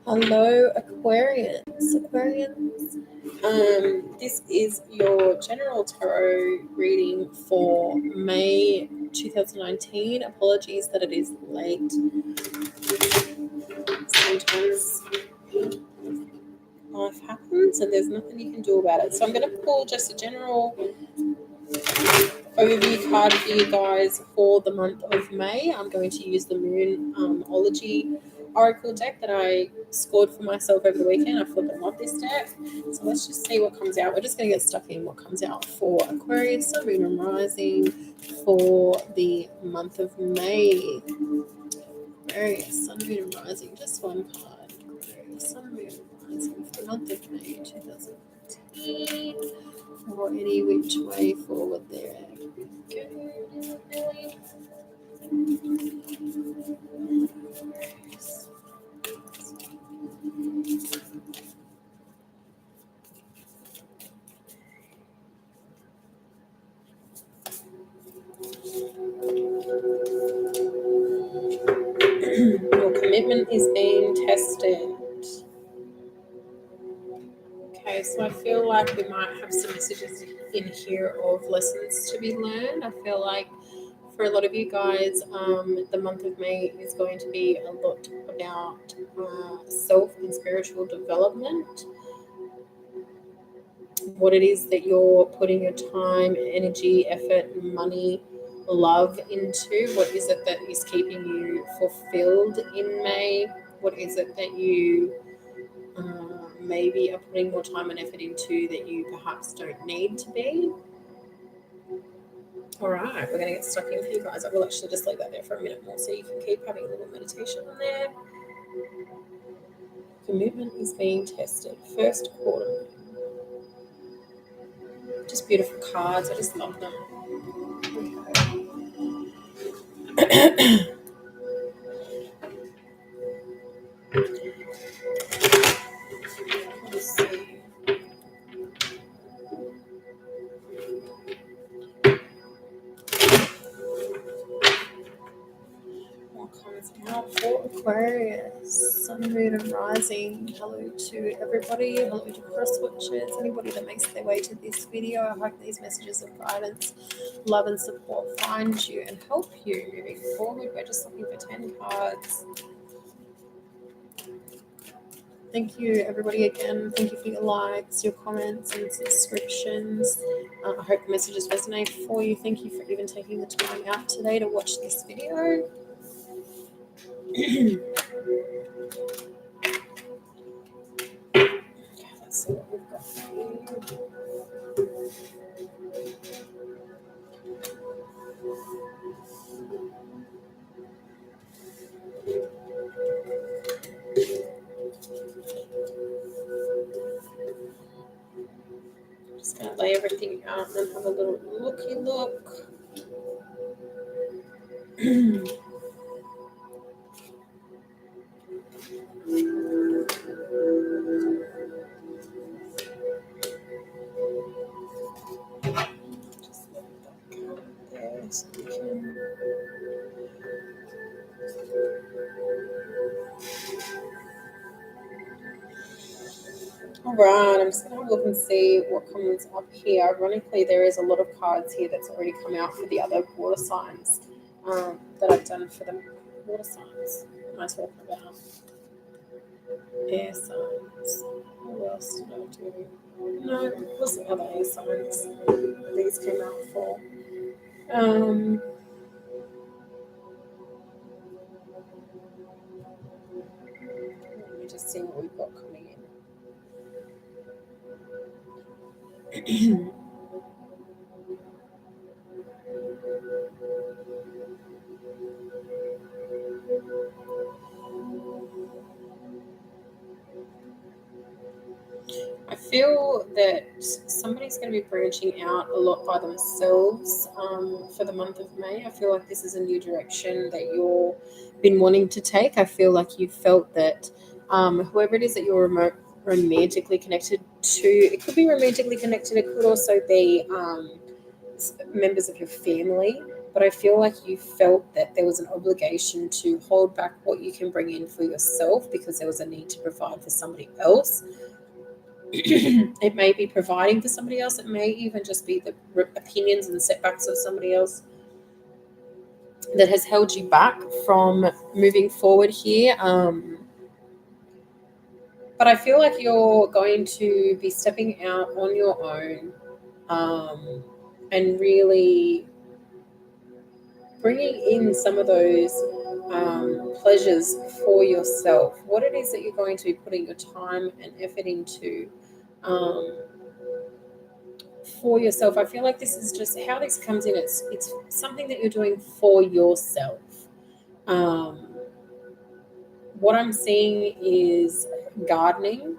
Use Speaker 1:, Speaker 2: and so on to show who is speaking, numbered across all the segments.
Speaker 1: Hello, Aquarians. This is your general tarot reading for May 2019. Apologies that it is late. Sometimes life happens and there's nothing you can do about it. So I'm going to pull just a general overview card for you guys for the month of May. I'm going to use the Moonology Oracle deck that I scored for myself over the weekend. I flipped love this deck. So let's just see what comes out. We're just going to get stuck in what comes out for Aquarius, Sun, Moon, and Rising for the month of May. Aquarius, Sun, Moon, and Rising. Just one card. Aquarius, Sun, Moon, and Rising for the month of May 2019. Or any which way forward there. Your commitment is being tested. Okay, so I feel like we might have some messages in here of lessons to be learned. I feel like for a lot of you guys, the month of May is going to be a lot about self and spiritual development. What it is that you're putting your time, energy, effort, money, love into. What is it that is keeping you fulfilled in May? What is it that you maybe are putting more time and effort into that you perhaps don't need to be? All right, we're going to get stuck in for you guys. I will actually just leave that there for a minute more so you can keep having a little meditation on there. Commitment is being tested. First quarter. Just beautiful cards. I just love them. Okay. Let's see. Out for Aquarius, Sun, Moon, and Rising. Hello to everybody. Hello to cross watchers. Anybody that makes their way to this video. I hope these messages of guidance, love, and support find you and help you moving forward. We're just looking for 10 cards. Thank you, everybody, again. Thank you for your likes, your comments, and subscriptions. I hope the messages resonate for you. Thank you for even taking the time out today to watch this video. Okay, let's see what we've got here. Just going to lay everything out and then have a little looky look. Just let that count there so we can. All right, I'm just going to have a look and see what comes up here. Ironically, there is a lot of cards here that's already come out for the other water signs that I've done for the water signs. What am I talking about? Air signs. What else did I do? No, it wasn't other air signs that these came out for. Let me just see what we've got coming in. I feel that somebody's going to be branching out a lot by themselves for the month of May. I feel like this is a new direction that you've been wanting to take. I feel like you felt that whoever it is that you're romantically connected to, it could be romantically connected, it could also be members of your family. but I feel like you felt that there was an obligation to hold back what you can bring in for yourself because there was a need to provide for somebody else. It may be providing for somebody else. It may even just be the opinions and setbacks of somebody else that has held you back from moving forward here. But I feel like you're going to be stepping out on your own, and really bringing in some of those pleasures for yourself. What it is that you're going to be putting your time and effort into, for yourself. I feel like this is just how this comes in. It's something that you're doing for yourself. Um, what I'm seeing is gardening,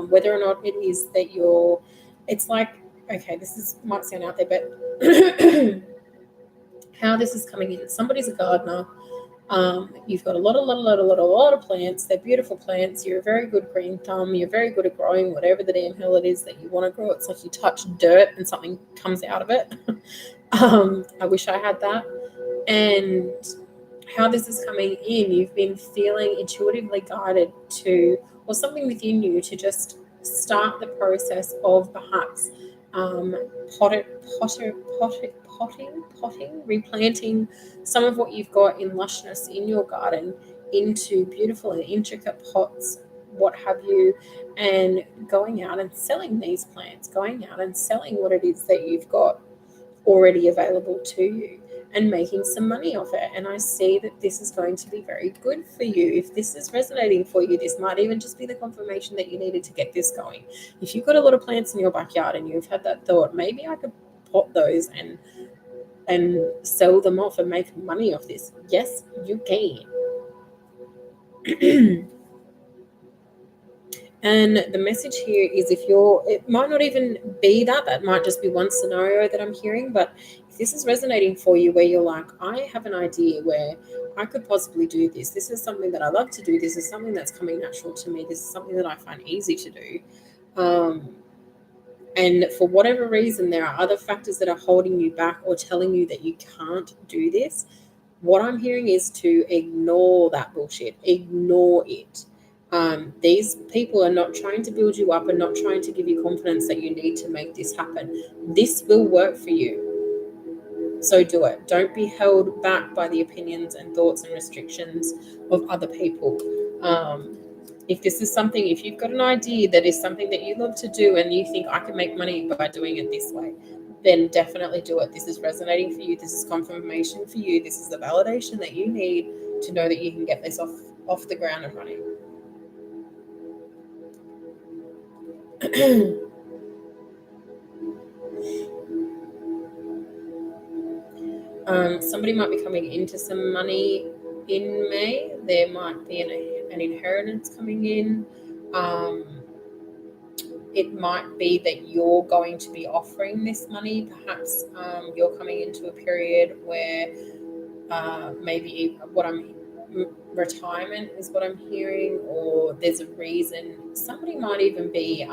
Speaker 1: whether or not it is that you're, it's like, okay, this is might sound out there, but how this is coming in. Somebody's a gardener. You've got a lot of plants. They're beautiful plants. You're a very good green thumb. You're very good at growing whatever the damn hell it is that you want to grow. It's like you touch dirt and something comes out of it. I wish I had that. And how this is coming in, you've been feeling intuitively guided to, or something within you to just start the process of perhaps potting, replanting some of what you've got in lushness in your garden into beautiful and intricate pots, what have you, and going out and selling these plants, going out and selling what it is that you've got already available to you and making some money off it. And I see that this is going to be very good for you. If this is resonating for you, this might even just be the confirmation that you needed to get this going. If you've got a lot of plants in your backyard and you've had that thought, maybe I could pot those and sell them off and make money off this. Yes, you can. And the message here is, if you're, it might not even be that might just be one scenario that I'm hearing, but if this is resonating for you where you're like, I have an idea where I could possibly do this. This is something that I love to do. This is something that's coming natural to me. This is something that I find easy to do. And for whatever reason, there are other factors that are holding you back or telling you that you can't do this. What I'm hearing is to ignore that bullshit. Ignore it. These people are not trying to build you up and not trying to give you confidence that you need to make this happen. This will work for you. So do it. Don't be held back by the opinions and thoughts and restrictions of other people. If this is something, if you've got an idea that is something that you love to do and you think I can make money by doing it this way, then definitely do it. This is resonating for you. This is confirmation for you. This is the validation that you need to know that you can get this off the ground and running. Somebody might be coming into some money in May. There might be an inheritance coming in. It might be that you're going to be offering this money. Perhaps you're coming into a period where maybe retirement is what I'm hearing, or there's a reason. Somebody might even be,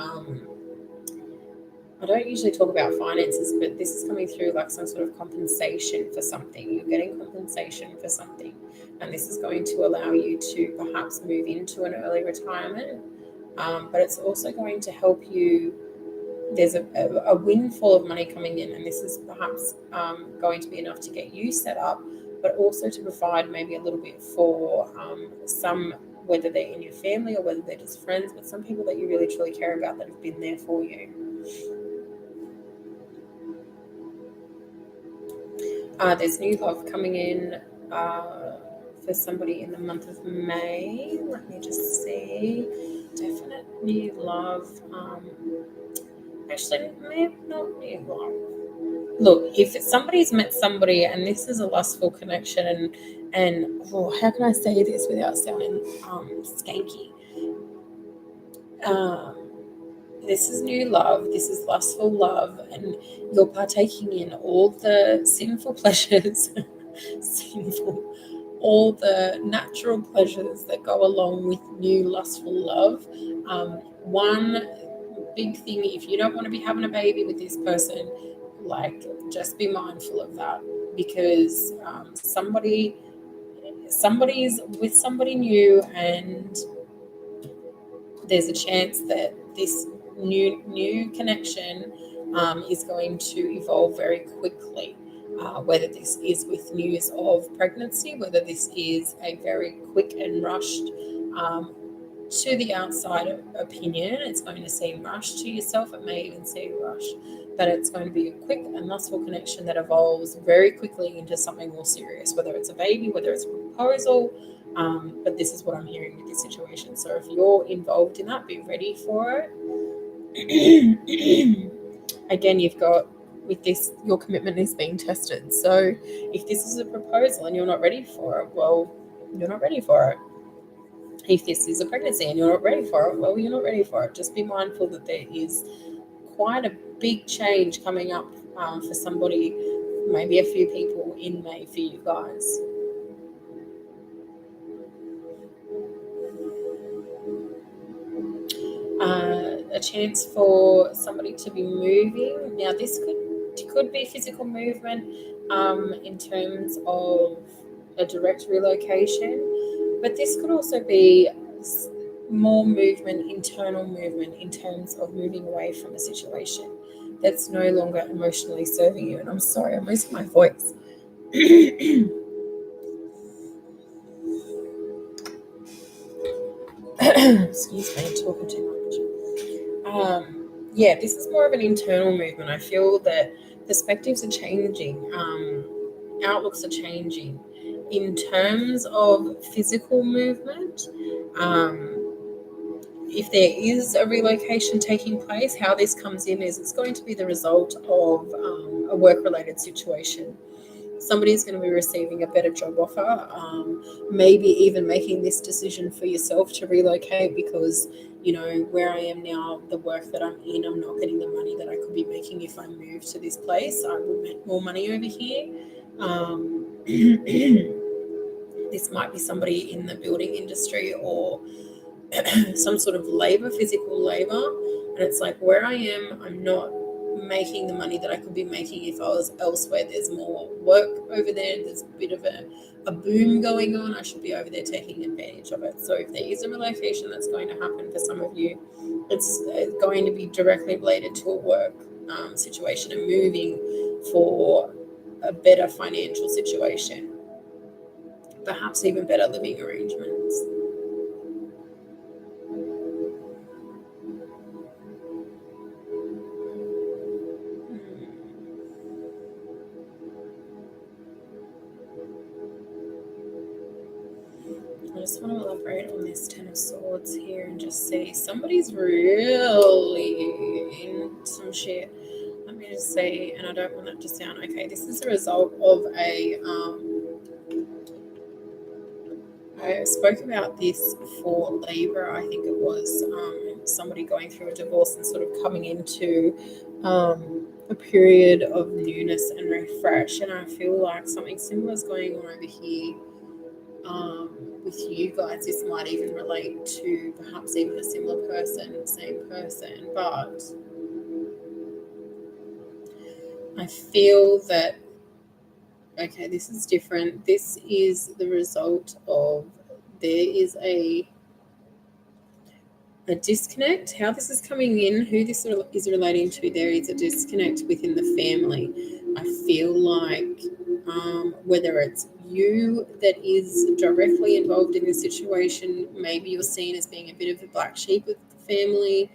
Speaker 1: I don't usually talk about finances, but this is coming through like some sort of compensation for something. You're getting compensation for something, and this is going to allow you to perhaps move into an early retirement. But it's also going to help you. There's a windfall of money coming in, and this is perhaps going to be enough to get you set up, but also to provide maybe a little bit for some, whether they're in your family or whether they're just friends, but some people that you really truly care about that have been there for you. There's new love coming in for somebody in the month of May. Let me just see. Definite new love. Actually, maybe not new love. Look, if somebody's met somebody and this is a lustful connection, and how can I say this without sounding skanky? This is new love. This is lustful love, and you're partaking in all the sinful pleasures, all the natural pleasures that go along with new lustful love. One big thing, if you don't want to be having a baby with this person, like, just be mindful of that, because somebody's with somebody new, and there's a chance that this new connection is going to evolve very quickly. Whether this is with news of pregnancy, whether this is a very quick and rushed, to the outside opinion, it's going to seem rushed. To yourself, it may even seem rushed, but it's going to be a quick and lustful connection that evolves very quickly into something more serious, whether it's a baby, whether it's a proposal. But this is what I'm hearing with this situation. So if you're involved in that, be ready for it. Again, you've got, with this, your commitment is being tested. So if this is a proposal and you're not ready for it, well, you're not ready for it. If this is a pregnancy and you're not ready for it, well, you're not ready for it. Just be mindful that there is quite a big change coming up for somebody, maybe a few people in May for you guys. A chance for somebody to be moving. Now, this could be physical movement in terms of a direct relocation, but this could also be more movement, internal movement, in terms of moving away from a situation that's no longer emotionally serving you. And I'm sorry, I'm losing my voice. Excuse me, I'm talking too much. Yeah, this is more of an internal movement. I feel that perspectives are changing, outlooks are changing. In terms of physical movement, if there is a relocation taking place, how this comes in is it's going to be the result of a work-related situation. Somebody's going to be receiving a better job offer, maybe even making this decision for yourself to relocate because, you know, where I am now, the work that I'm in, I'm not getting the money that I could be making if I moved to this place. I would make more money over here. This might be somebody in the building industry or some sort of labor, physical labor, and it's like, where I am, I'm not making the money that I could be making if I was elsewhere. There's more work over there, there's a bit of a boom going on. I should be over there taking advantage of it. So if there is a relocation that's going to happen for some of you, it's going to be directly related to a work situation and moving for a better financial situation, perhaps even better living arrangements. I just want to elaborate on this Ten of Swords here and just see somebody's really in some shit. Let me just say, and I don't want that to sound okay. This is a result of I spoke about this for Libra, I think it was, somebody going through a divorce and sort of coming into a period of newness and refresh. And I feel like something similar is going on over here. With you guys, this might even relate to perhaps even a similar person, same person, but I feel that, okay, this is different. This is the result of, there is a disconnect. How this is coming in, who this is relating to, there is a disconnect within the family. I feel like whether it's you that is directly involved in this situation, maybe you're seen as being a bit of a black sheep of the family,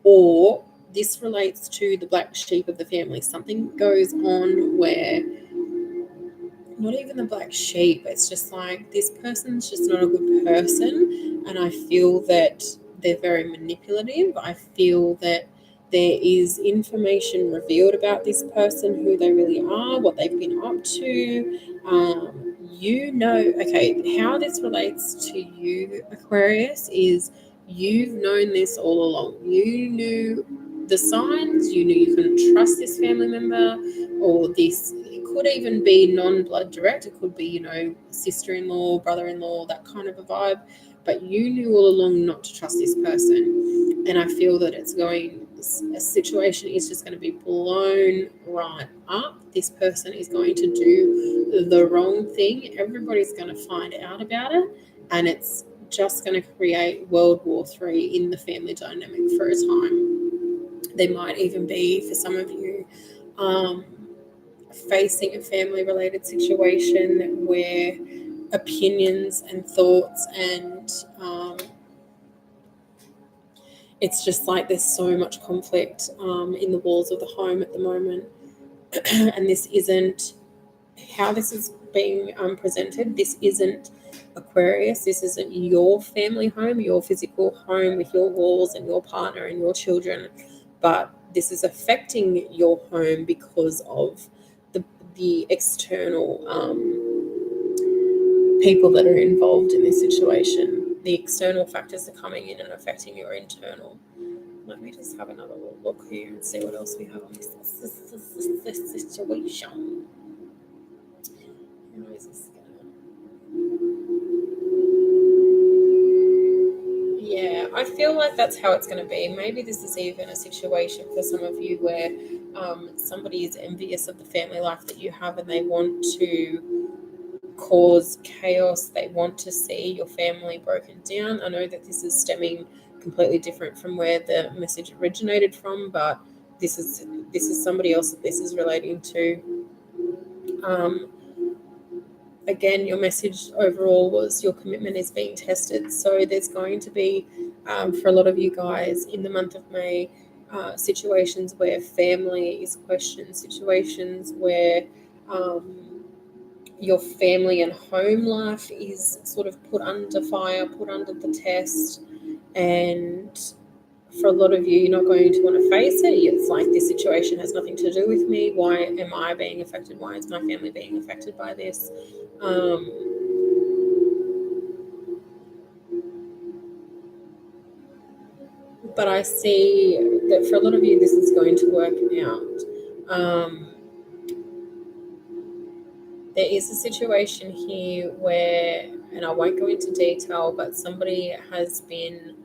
Speaker 1: or this relates to the black sheep of the family. Something goes on where, not even the black sheep, it's just like this person's just not a good person, and I feel that they're very manipulative. I feel that there is information revealed about this person, who they really are, what they've been up to. Okay, how this relates to you, Aquarius, is you've known this all along. You knew the signs, you knew you couldn't trust this family member, or this, it could even be non-blood direct, it could be, you know, sister-in-law, brother-in-law, that kind of a vibe, but you knew all along not to trust this person. And I feel that it's going a situation is just going to be blown right up. This person is going to do the wrong thing. Everybody's going to find out about it, and it's just going to create World War III in the family dynamic for a time. There might even be, for some of you, facing a family related situation where opinions and thoughts and it's just like there's so much conflict in the walls of the home at the moment. And this isn't how this is being presented. This isn't Aquarius. This isn't your family home, your physical home with your walls and your partner and your children. But this is affecting your home because of the external people that are involved in this situation. The external factors are coming in and affecting your internal. Let me just have another little look here and see what else we have on this situation. How is this Yeah, I feel like that's how it's going to be. Maybe this is even a situation for some of you where somebody is envious of the family life that you have and they want to cause chaos. They want to see your family broken down. I know that this is stemming completely different from where the message originated from, but this is somebody else that this is relating to. Again, your message overall was your commitment is being tested. So there's going to be, for a lot of you guys in the month of May, situations where family is questioned, situations where your family and home life is sort of put under fire, put under the test. And for a lot of you, you're not going to want to face it. It's like this situation has nothing to do with me. Why am I being affected? Why is my family being affected by this? But I see that for a lot of you, this is going to work out. There is a situation here where, and I won't go into detail, but somebody has been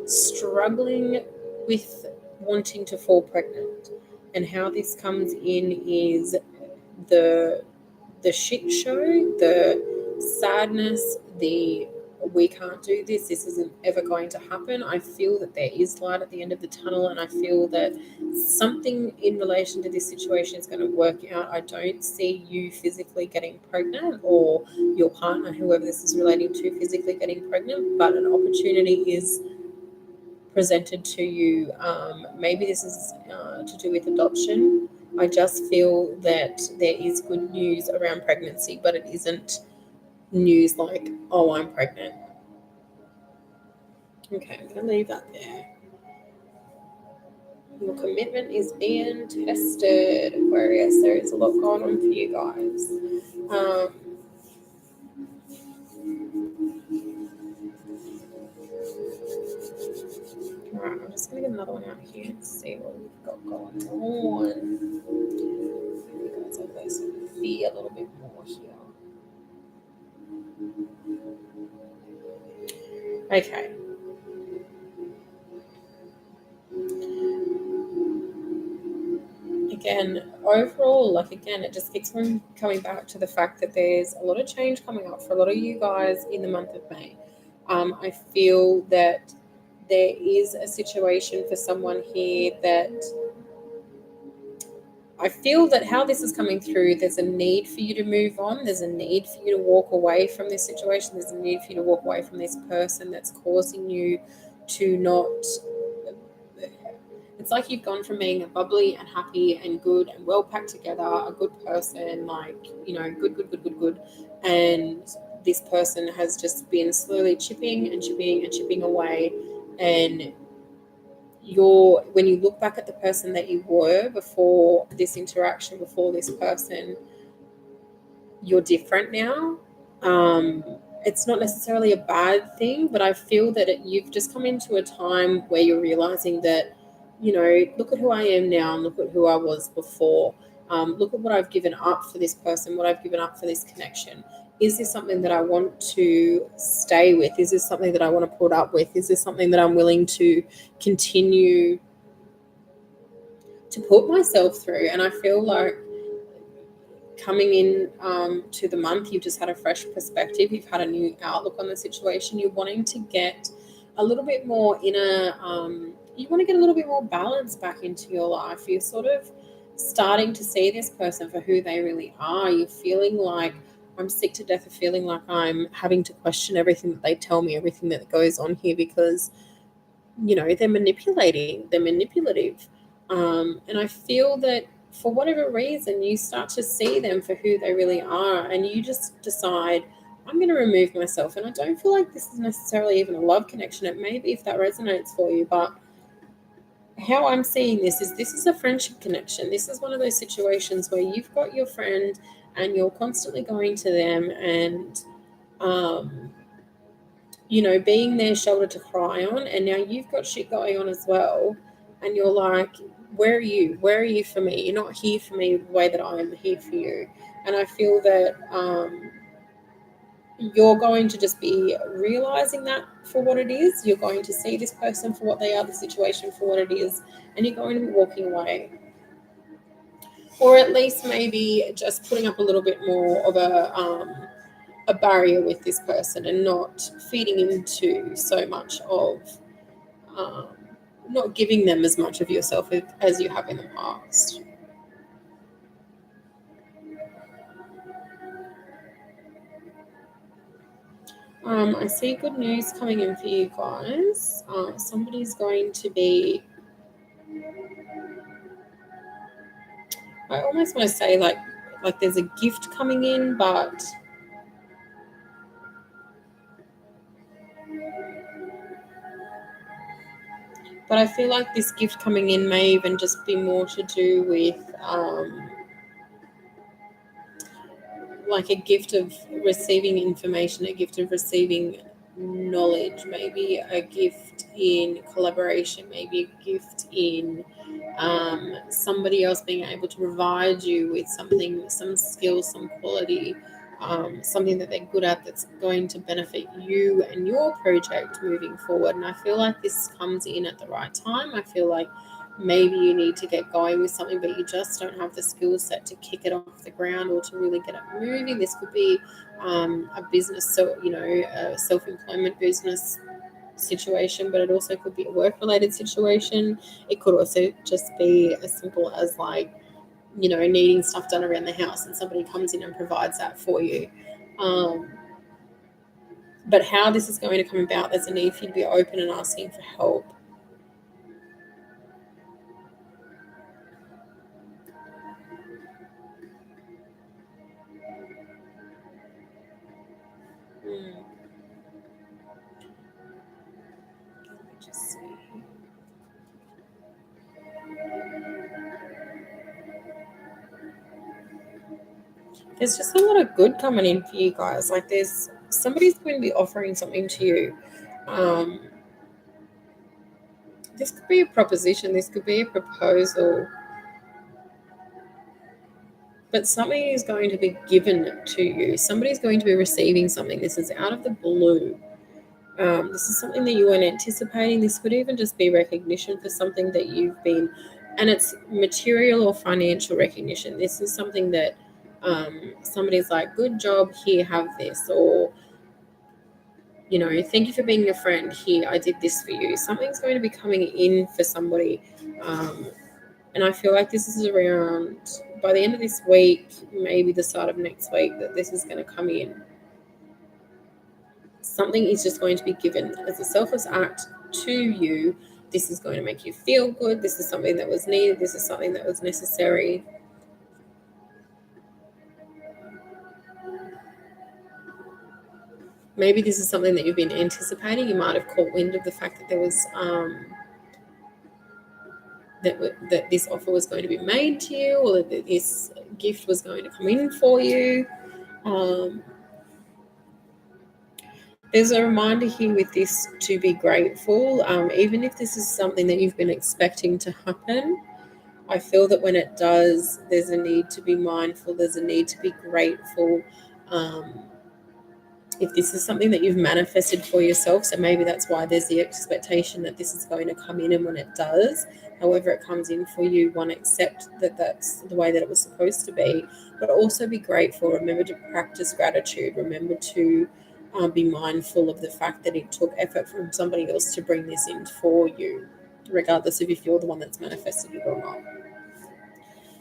Speaker 1: struggling with wanting to fall pregnant. And how this comes in is the shit show, the sadness, the we can't do this isn't ever going to happen. I feel that there is light at the end of the tunnel, and I feel that something in relation to this situation is going to work out. I don't see you physically getting pregnant or your partner, whoever this is relating to, physically getting pregnant, but an opportunity is presented to you. Maybe this is to do with adoption. I just feel that there is good news around pregnancy, but it isn't news like, oh, I'm pregnant. Okay, I'm going to leave that there. Your commitment is being tested, Aquarius. There is a lot going on for you guys. Alright, I'm just going to get another one out here and see what we've got going on. You guys have this be a little bit more here. Okay. Again, overall, it just keeps coming back to the fact that there's a lot of change coming up for a lot of you guys in the month of May. I feel that there is a situation for someone here that I feel that how this is coming through, there's a need for you to move on. There's a need for you to walk away from this situation. There's a need for you to walk away from this person that's causing you to not. It's like you've gone from being a bubbly and happy and good and well packed together, a good person, good. And this person has just been slowly chipping and chipping and chipping away. And when you look back at the person that you were before this interaction, before this person, you're different now. It's not necessarily a bad thing, but I feel that you've just come into a time where you're realizing that, look at who I am now and look at who I was before. Look at what I've given up for this person, what I've given up for this connection. Is this something that I want to stay with? Is this something that I want to put up with? Is this something that I'm willing to continue to put myself through? And I feel like coming in to the month, you've just had a fresh perspective. You've had a new outlook on the situation. You're wanting to get a little bit more inner, you want to get a little bit more balance back into your life. You're sort of starting to see this person for who they really are. You're feeling like, I'm sick to death of feeling like I'm having to question everything that they tell me, everything that goes on here, because, they're manipulating, they're manipulative. And I feel that for whatever reason, you start to see them for who they really are, and you just decide, I'm going to remove myself. And I don't feel like this is necessarily even a love connection. It may be if that resonates for you, but how I'm seeing this is a friendship connection. This is one of those situations where you've got your friend and you're constantly going to them and, being their shoulder to cry on. And now you've got shit going on as well. And you're like, where are you? Where are you for me? You're not here for me the way that I'm here for you. And I feel that you're going to just be realizing that for what it is. You're going to see this person for what they are, the situation for what it is, and you're going to be walking away. Or at least maybe just putting up a little bit more of a barrier with this person and not feeding into so much of, um, not giving them as much of yourself as you have in the past. I see good news coming in for you guys. Somebody's going to be, I almost want to say like there's a gift coming in, but I feel like this gift coming in may even just be more to do with like a gift of receiving information, a gift of receiving knowledge, maybe a gift in collaboration, maybe a gift in somebody else being able to provide you with something, some skill, some quality, something that they're good at that's going to benefit you and your project moving forward. And I feel like this comes in at the right time. I feel like maybe you need to get going with something, but you just don't have the skill set to kick it off the ground or to really get it moving. This could be a business, so a self-employment business situation, but it also could be a work-related situation. It could also just be as simple as needing stuff done around the house, and somebody comes in and provides that for you. But how this is going to come about, there's a need for you to be open and asking for help. Just see. There's just a lot of good coming in for you guys. Like there's somebody's going to be offering something to you. This could be a proposition. This could be a proposal. But something is going to be given to you. Somebody's going to be receiving something. This is out of the blue. This is something that you weren't anticipating. This could even just be recognition for something that you've been, and it's material or financial recognition. This is something that somebody's like, good job, here, have this, or, thank you for being a friend, here, I did this for you. Something's going to be coming in for somebody. And I feel like this is around, by the end of this week, maybe the start of next week, that this is going to come in. Something is just going to be given as a selfless act to you. This is going to make you feel good. This is something that was needed. This is something that was necessary. Maybe this is something that you've been anticipating. You might have caught wind of the fact that there was that this offer was going to be made to you, or that this gift was going to come in for you. There's a reminder here with this to be grateful, even if this is something that you've been expecting to happen. I feel that when it does, there's a need to be mindful, there's a need to be grateful. If this is something that you've manifested for yourself, so maybe that's why there's the expectation that this is going to come in, and when it does, however it comes in for you, one, accept that that's the way that it was supposed to be, but also be grateful. Remember to practice gratitude. Remember to be mindful of the fact that it took effort from somebody else to bring this in for you, regardless of if you're the one that's manifested it or not.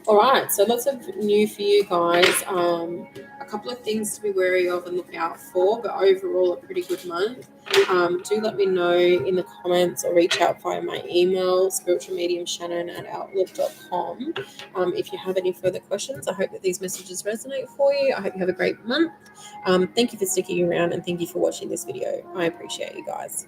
Speaker 1: All right, so lots of new for you guys. A couple of things to be wary of and look out for, but overall a pretty good month. Do let me know in the comments or reach out via my email, spiritualmediumshannon@outlook.com. If you have any further questions, I hope that these messages resonate for you. I hope you have a great month. Thank you for sticking around, and thank you for watching this video. I appreciate you guys.